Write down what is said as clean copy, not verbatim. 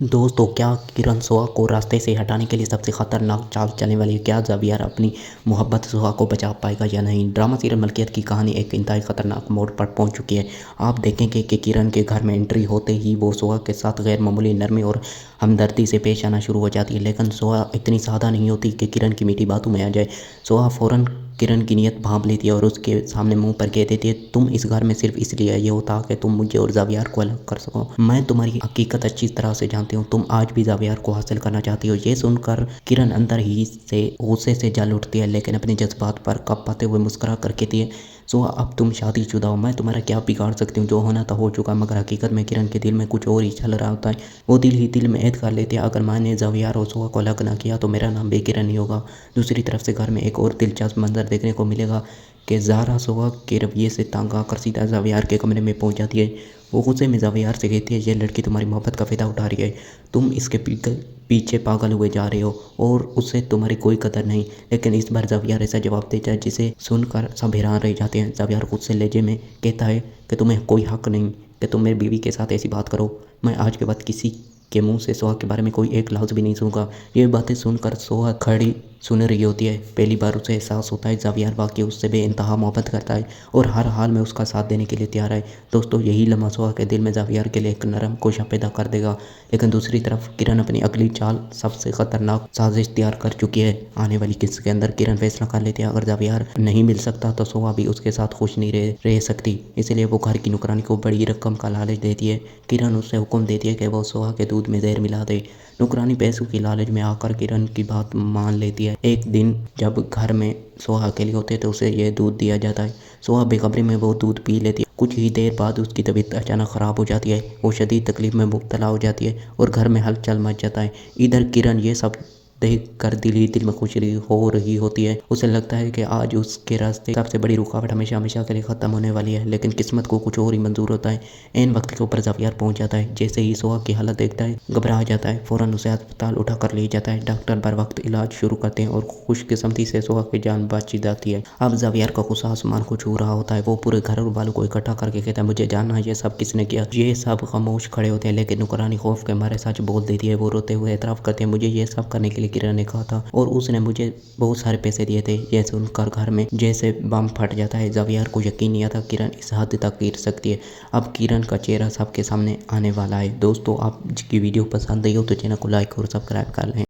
दोस्तों, क्या किरण सुहा को रास्ते से हटाने के लिए सबसे खतरनाक चाल चलने वाली है? क्या ज़ावियर अपनी मोहब्बत सुहा को बचा पाएगा या नहीं? ड्रामा सीरियल मलकियत की कहानी एक इंतहाई खतरनाक मोड़ पर पहुंच चुकी है। आप देखेंगे कि किरण के घर में एंट्री होते ही वो सुहा के साथ गैर मामूली नरमी और हमदर्दी से पेश आना शुरू हो जाती है। लेकिन सुहा इतनी सादा नहीं होती कि किरण की मीठी बातों में आ जाए। सुहा फ़ौरन किरण की नीयत भांप लेती है और उसके सामने मुंह पर कह देती है, तुम इस घर में सिर्फ इसलिए आई हो ताकि तुम मुझे और ज़ावियर को अलग कर सको। मैं तुम्हारी हकीकत अच्छी तरह से जानती हूँ। तुम आज भी ज़ावियर को हासिल करना चाहती हो। ये सुनकर किरण अंदर ही से गुस्से से जल उठती है, लेकिन अपने जज्बात पर काबू पाते हुए मुस्कुरा कर कहती है, सो अब तुम शादीशुदा हो, मैं तुम्हारा क्या बिगाड़ सकती हूँ? जो होना था हो चुका। मगर हकीकत में किरण के दिल में कुछ और ही चल रहा होता है। वो दिल ही दिल में ऐद कर लेती है, अगर मैंने ज़ावियर और सुहा को अलग ना किया तो मेरा नाम बेकिरण नहीं होगा। दूसरी तरफ से घर में एक और दिलचस्प मंजर देखने को मिलेगा कि ज़ारा सुहा के रवैये से तंग आकर सीधा ज़ावियर के कमरे में पहुंच जाती है। वो गुस्से में ज़ावियर से कहती है, ये लड़की तुम्हारी मोहब्बत का फ़ायदा उठा रही है। तुम इसके पीछे पागल हुए जा रहे हो और उससे तुम्हारी कोई कदर नहीं। लेकिन इस बार ज़ावियर ऐसा जवाब देता है जिसे सुनकर सब हैरान रह जाते हैं। ज़ावियर खुद से लहजे में कहता है कि तुम्हें कोई हक नहीं कि तुम मेरी बीवी के साथ ऐसी बात करो। मैं आज के बाद किसी के मुंह से सुहा के बारे में कोई एक लफ्ज़ भी नहीं सुनूंगा। ये बातें सुनकर सुहा खड़ी सुन रही होती है। पहली बार उसे एहसास होता है ज़ावियर वाकई उससे बेइंतहा मोहब्बत करता है और हर हाल में उसका साथ देने के लिए तैयार है। दोस्तों, यही लम्हा सुहा के दिल में ज़ावियर के लिए एक नरम कोशा पैदा कर देगा। लेकिन दूसरी तरफ किरण अपनी अगली चाल सबसे खतरनाक साजिश तैयार कर चुकी है। आने वाली किस्त के अंदर किरण फैसला कर लेती है, अगर ज़ावियर नहीं मिल सकता तो सुहा भी उसके साथ खुश नहीं रह सकती। इसलिए वो घर की नौकरानी को बड़ी रकम का लालच देती है। किरण उससे हुक्म देती है कि वो सुहा के दूध में जहर मिला दे। नौकरानी पैसों की लालच में आकर किरण की बात मान लेती है। एक दिन जब घर में सुहा अकेली होती है तो उसे यह दूध दिया जाता है। सुहा बेखबरी में वो दूध पी लेती है। कुछ ही देर बाद उसकी तबीयत अचानक ख़राब हो जाती है। वो शदीद तकलीफ में मुब्तला हो जाती है और घर में हलचल मच जाता है। इधर किरण ये सब देख कर दिल ही दिल में खुशी हो रही होती है। उसे लगता है कि आज उसके रास्ते सबसे बड़ी रुकावट हमेशा हमेशा के लिए ख़त्म होने वाली है। लेकिन किस्मत को कुछ और ही मंजूर होता है। ऐन वक्त के ऊपर ज़ावियर पहुंच जाता है। जैसे ही सुहा की हालत देखता है घबरा जाता है। फ़ौरन उसे अस्पताल उठा कर ले जाता है। डॉक्टर बर वक्त इलाज शुरू करते हैं और खुशकिस्मती से सुहा की जान बच जाती है। अब ज़ावियर का गुस्सा आसमान को छू रहा होता है। वो पूरे घर वालों को इकट्ठा करके कहता है, मुझे जानना है ये सब किसने किया। ये सब खामोश खड़े होते हैं, लेकिन नौकरानी खौफ के मारे सच बोल देती है। वो रोते हुए एतराफ़ करते हैं, मुझे ये सब करने के लिए किरण ने कहा था और उसने मुझे बहुत सारे पैसे दिए थे। ये सुनकर घर में जैसे बम फट जाता है। ज़ावियर को यकीन नहीं आता किरण इस हद तक गिर सकती है। अब किरण का चेहरा सबके सामने आने वाला है। दोस्तों, आप की वीडियो पसंद आई हो तो चैनल को लाइक और सब्सक्राइब कर लें।